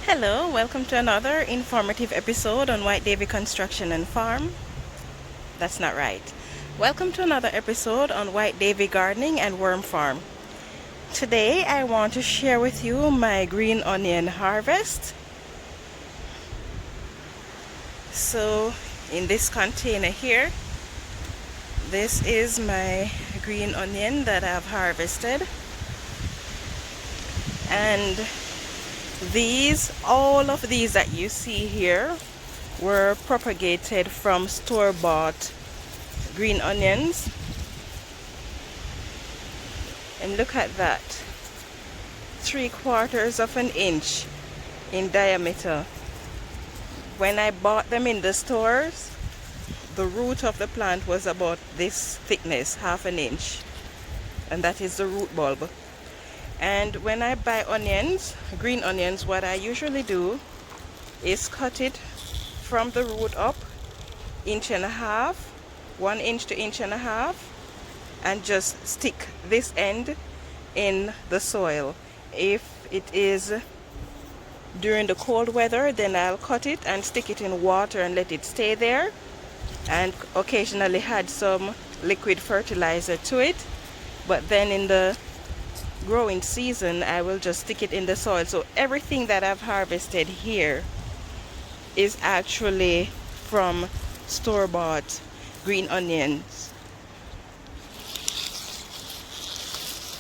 Hello, welcome to another informative episode on White Davy Construction and Farm. That's not right. Welcome to another episode on White Davy Gardening and Worm Farm. Today I want to share with you my green onion harvest. So in this container here, this is my green onion that I've harvested. And all of these that you see here were propagated from store-bought green onions. And look at that, 3/4 of an inch in diameter. When I bought them in the stores, the root of the plant was about this thickness, 1/2 inch, and that is the root bulb. And when I buy onions, green onions, what I usually do is cut it from the root up 1.5 inches, 1 inch to 1.5 inches, and just stick this end in the soil. If it is during the cold weather, then I'll cut it and stick it in water and let it stay there, and occasionally add some liquid fertilizer to it. But then in the growing season, I will just stick it in the soil. So everything that I've harvested here is actually from store-bought green onions.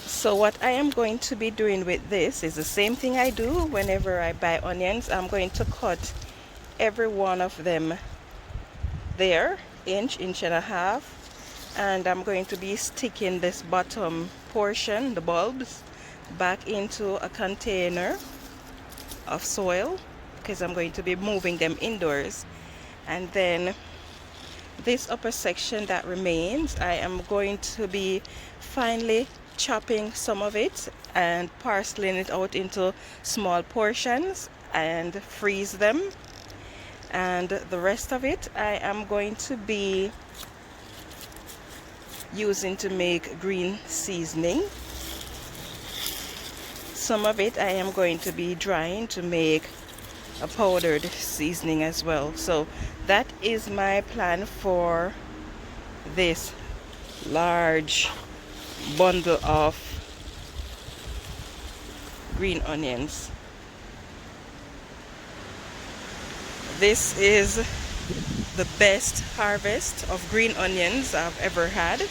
So what I am going to be doing with this is the same thing I do whenever I buy onions. I'm going to cut every one of them there, inch and a half, and I'm going to be sticking this bottom portion, the bulbs, back into a container of soil, because I'm going to be moving them indoors. And then this upper section that remains, I am going to be finely chopping some of it and parceling it out into small portions and freeze them. And the rest of it I am going to be using to make green seasoning. Some of it I am going to be drying to make a powdered seasoning as well. So that is my plan for this large bundle of green onions. This is the best harvest of green onions I've ever had,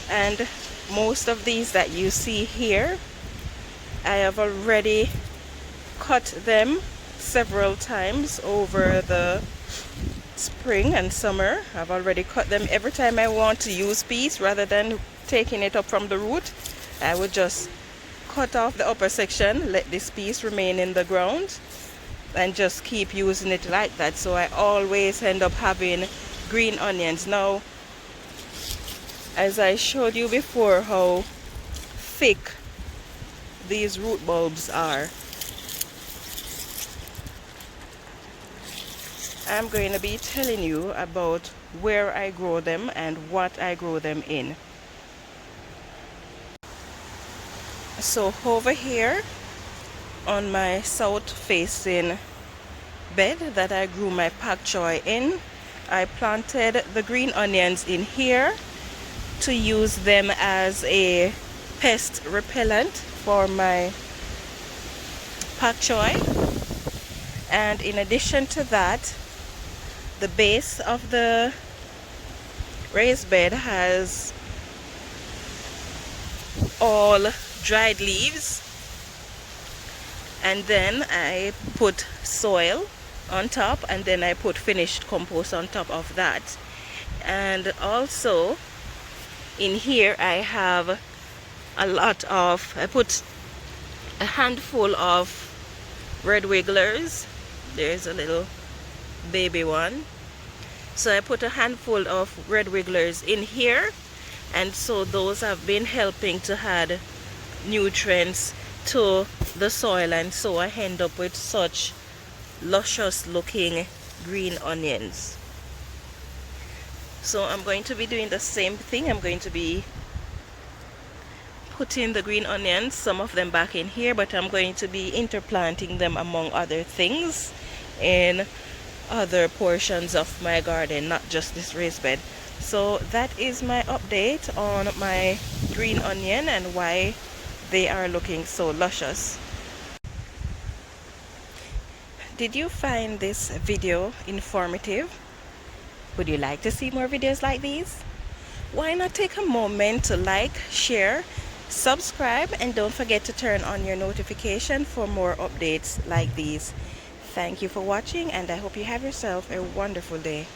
and most of these that you see here, I have already cut them several times over the spring and summer. I've already cut them. Every time I want to use peas, rather than taking it up from the root, I would just cut off the upper section, let this piece remain in the ground, and just keep using it like that. So I always end up having green onions. Now, as I showed you before how thick these root bulbs are, I'm going to be telling you about where I grow them and what I grow them in. So over here on my south facing bed that I grew my pak choy in, I planted the green onions in here to use them as a pest repellent for my pak choy. And in addition to that, the base of the raised bed has all dried leaves, and then I put soil on top, and then I put finished compost on top of that. And also in here I have I put a handful of red wigglers. There's a little baby one, so I put a handful of red wigglers in here, and so those have been helping to add nutrients to the soil, and so I end up with such luscious looking green onions. So I'm going to be doing the same thing. I'm going to be putting the green onions, some of them back in here, but I'm going to be interplanting them among other things in other portions of my garden, not just this raised bed. So that is my update on my green onion and why they are looking so luscious. Did you find this video informative? Would you like to see more videos like these? Why not take a moment to like, share, subscribe, and don't forget to turn on your notification for more updates like these. Thank you for watching, and I hope you have yourself a wonderful day.